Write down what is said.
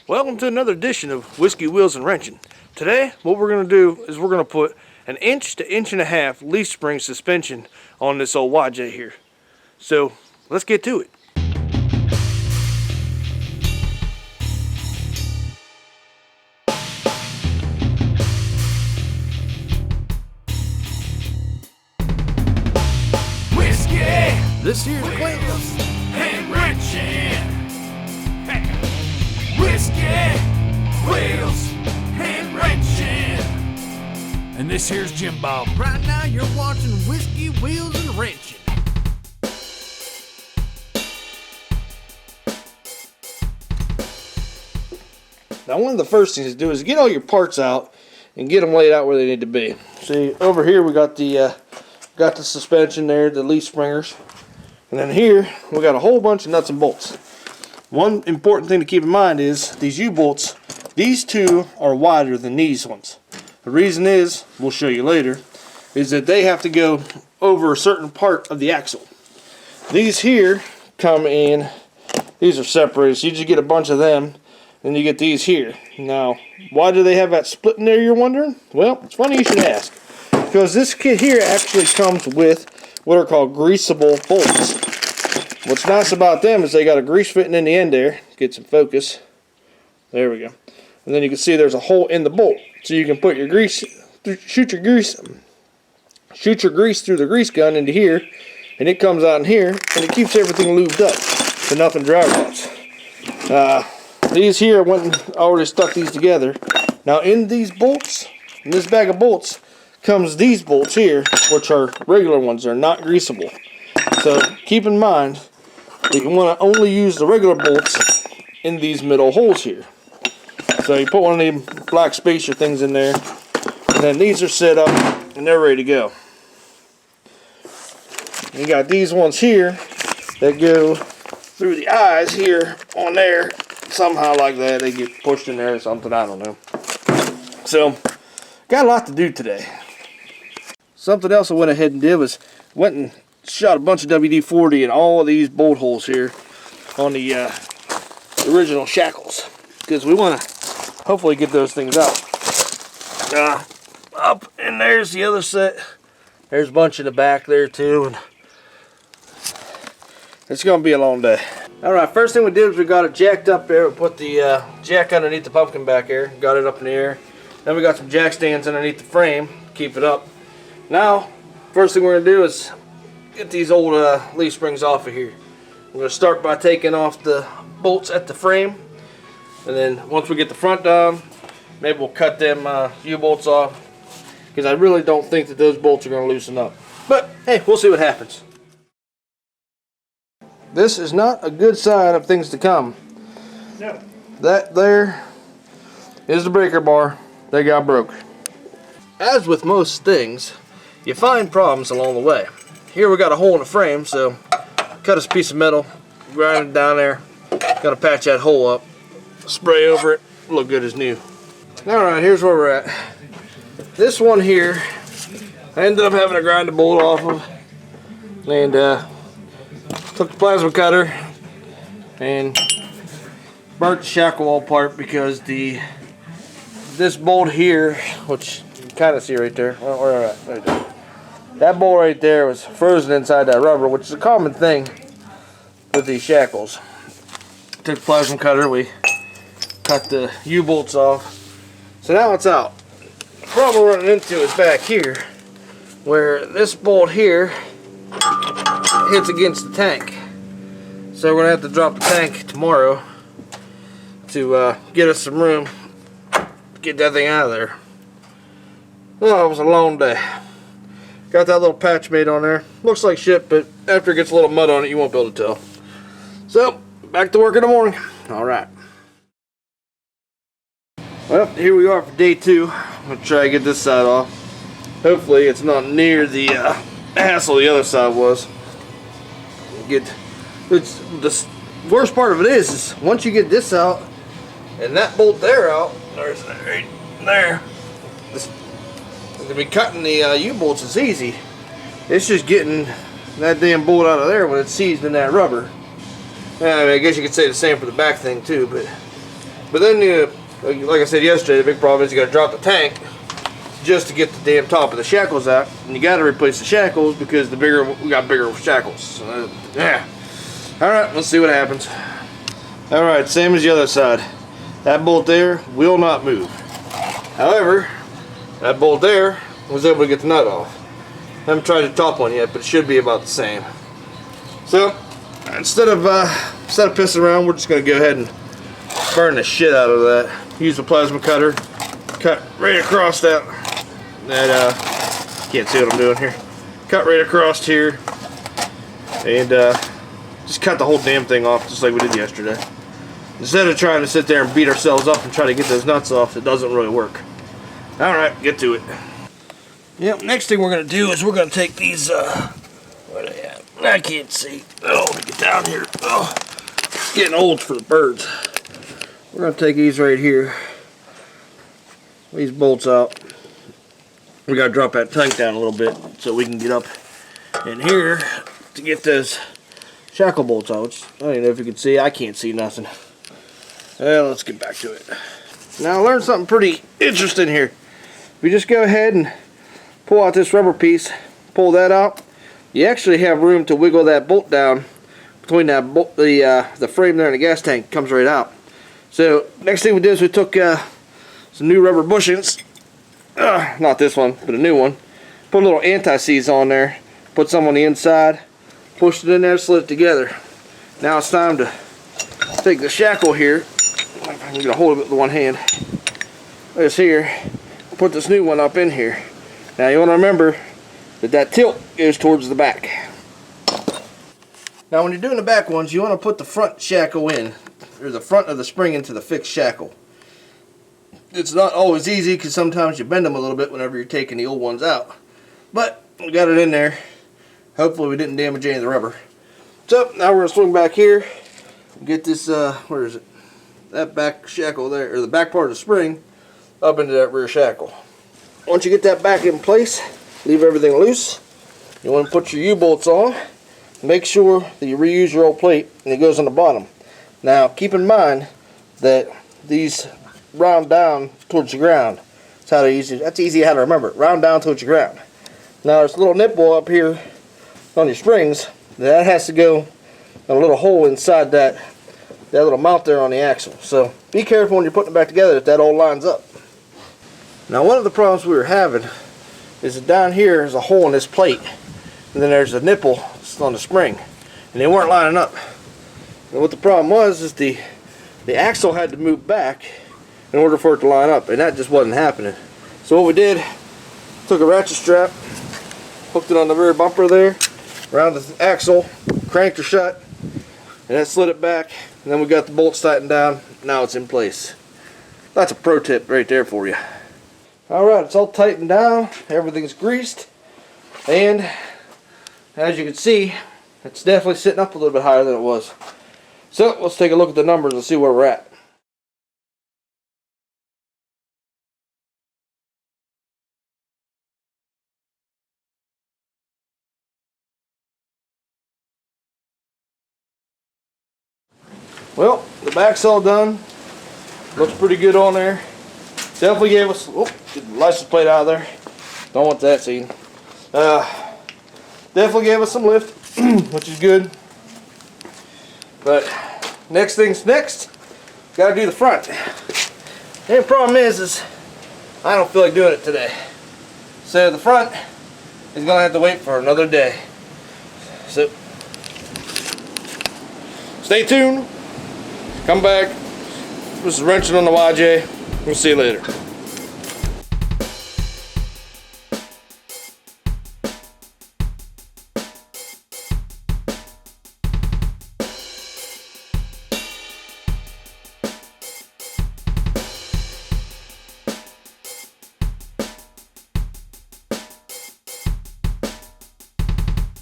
Welcome to another edition of Whiskey Wheels and Wrenching. Today, what we're going to do is we're going to put an inch to inch and a half leaf spring suspension on this old YJ here. So, let's get to it. Whiskey! This here's Clint. And wrenching! Whiskey! Wheels! And wrenching! And this here's Jim Bob. Right now you're watching Whiskey, Wheels, and Wrenching. Now, one of the first things to do is get all your parts out and get them laid out where they need to be. See, over here we got the suspension there, the leaf springers. And then here, we got a whole bunch of nuts and bolts. One important thing to keep in mind is these U-bolts, these two are wider than these ones. The reason is, we'll show you later, is that they have to go over a certain part of the axle. These here come in, these are separated, so you just get a bunch of them, and you get these here. Now, why do they have that split in there, you're wondering? Well, it's funny you should ask. Because this kit here actually comes with what are called greasable bolts. What's nice about them is they got a grease fitting in the end there. Get some focus. There we go. And then you can see there's a hole in the bolt. So you can put your grease, shoot your grease through the grease gun into here, and it comes out in here, and it keeps everything lubed up so nothing dry rots. These here, I went and already stuck these together. Now in these bolts, in this bag of bolts, comes these bolts here, which are regular ones. They're not greasable. So keep in mind that you want to only use the regular bolts in these middle holes here. So you put one of them black spacer things in there, and then these are set up and they're ready to go. And you got these ones here that go through the eyes here on there, somehow like that. They get pushed in there or something, I don't know. So, got a lot to do today. Something else I went ahead and did was went and shot a bunch of WD-40 in all of these bolt holes here on the original shackles, because we want to hopefully get those things out. Up, and there's the other set. There's a bunch in the back there too, and it's going to be a long day. Alright, first thing we did was we got it jacked up there. We put the jack underneath the pumpkin back here, got it up in the air. Then we got some jack stands underneath the frame to keep it up. Now, first thing we're going to do is get these old leaf springs off of here. We're going to start by taking off the bolts at the frame. And then once we get the front done, maybe we'll cut them U-bolts off. Because I really don't think that those bolts are going to loosen up. But, hey, we'll see what happens. This is not a good sign of things to come. No. That there is the breaker bar. They got broke. As with most things, you find problems along the way. Here we got a hole in the frame, so cut us a piece of metal, grind it down there, got to patch that hole up, spray over it, look good as new. Alright, here's where we're at. This one here, I ended up having to grind the bolt off of, and took the plasma cutter and burnt the shackle all apart because this bolt here, which you can kind of see right there, right there. That bolt right there was frozen inside that rubber, which is a common thing with these shackles. Took the plasma cutter, we cut the U-bolts off. So now it's out. The problem we're running into is back here, where this bolt here hits against the tank. So we're going to have to drop the tank tomorrow to get us some room to get that thing out of there. Oh, it was a long day. Got that little patch made on there. Looks like shit, but after it gets a little mud on it, you won't be able to tell. So, back to work in the morning. Alright. Well, here we are for day 2. I'm going to try to get this side off. Hopefully it's not near the hassle the other side was. The worst part of it is once you get this out and that bolt there out, there's right there. To be cutting the U-bolts is easy. It's just getting that damn bolt out of there when it's seized in that rubber. I mean, I guess you could say the same for the back thing too, but But then, like I said yesterday, the big problem is you got to drop the tank just to get the damn top of the shackles out, and you got to replace the shackles because we got bigger shackles. So, yeah. All right, let's see what happens. All right, same as the other side. That bolt there will not move. However, that bolt there was able to get the nut off. I haven't tried the top one yet, but it should be about the same. So instead of pissing around, we're just gonna go ahead and burn the shit out of that. Use the plasma cutter, cut right across that. Can't see what I'm doing here. Cut right across here, and just cut the whole damn thing off, just like we did yesterday. Instead of trying to sit there and beat ourselves up and try to get those nuts off, it doesn't really work. All right, get to it. Yep, next thing we're gonna do is we're gonna take these, where are they at? I can't see. Oh, let me get down here. Oh, it's getting old for the birds. We're gonna take these right here, these bolts out. We gotta drop that tank down a little bit so we can get up in here to get those shackle bolts out. Which, I don't even know if you can see. I can't see nothing. Well, let's get back to it. Now I learned something pretty interesting here. We just go ahead and pull out this rubber piece, pull that out. You actually have room to wiggle that bolt down between that bolt, the frame there and the gas tank comes right out. So next thing we did is we took some new rubber bushings, not this one, but a new one. Put a little anti-seize on there, put some on the inside, pushed it in there, slid it together. Now it's time to take the shackle here. I'm going to hold it with one hand. This here, put this new one up in here. Now you want to remember that tilt goes towards the back. Now when you're doing the back ones, you want to put the front shackle in, or the front of the spring into the fixed shackle. It's not always easy because sometimes you bend them a little bit whenever you're taking the old ones out. But we got it in there. Hopefully we didn't damage any of the rubber. So now we're going to swing back here, get this, where is it? That back shackle there, or the back part of the spring, up into that rear shackle. Once you get that back in place, leave everything loose. You want to put your U-bolts on. Make sure that you reuse your old plate and it goes on the bottom. Now keep in mind that these round down towards the ground. That's easy how to remember it. Round down towards the ground. Now there's a little nipple up here on your springs that has to go in a little hole inside that little mount there on the axle. So be careful when you're putting it back together that all lines up. Now one of the problems we were having is that down here is a hole in this plate, and then there's a nipple on the spring, and they weren't lining up. And what the problem was is the axle had to move back in order for it to line up, and that just wasn't happening. So what we did, took a ratchet strap, hooked it on the rear bumper there, around the axle, cranked her shut, and that slid it back, and then we got the bolts tightened down. Now it's in place. That's a pro tip right there for you. Alright, it's all tightened down, everything's greased, and as you can see, it's definitely sitting up a little bit higher than it was. So let's take a look at the numbers and see where we're at. Well, the back's all done. Looks pretty good on there. Definitely gave us, get the license plate out of there. Don't want that seen. Definitely gave us some lift, which is good. But next thing's next. Got to do the front. The problem is I don't feel like doing it today. So the front is gonna have to wait for another day. So stay tuned. Come back. This is wrenching on the YJ. We'll see you later.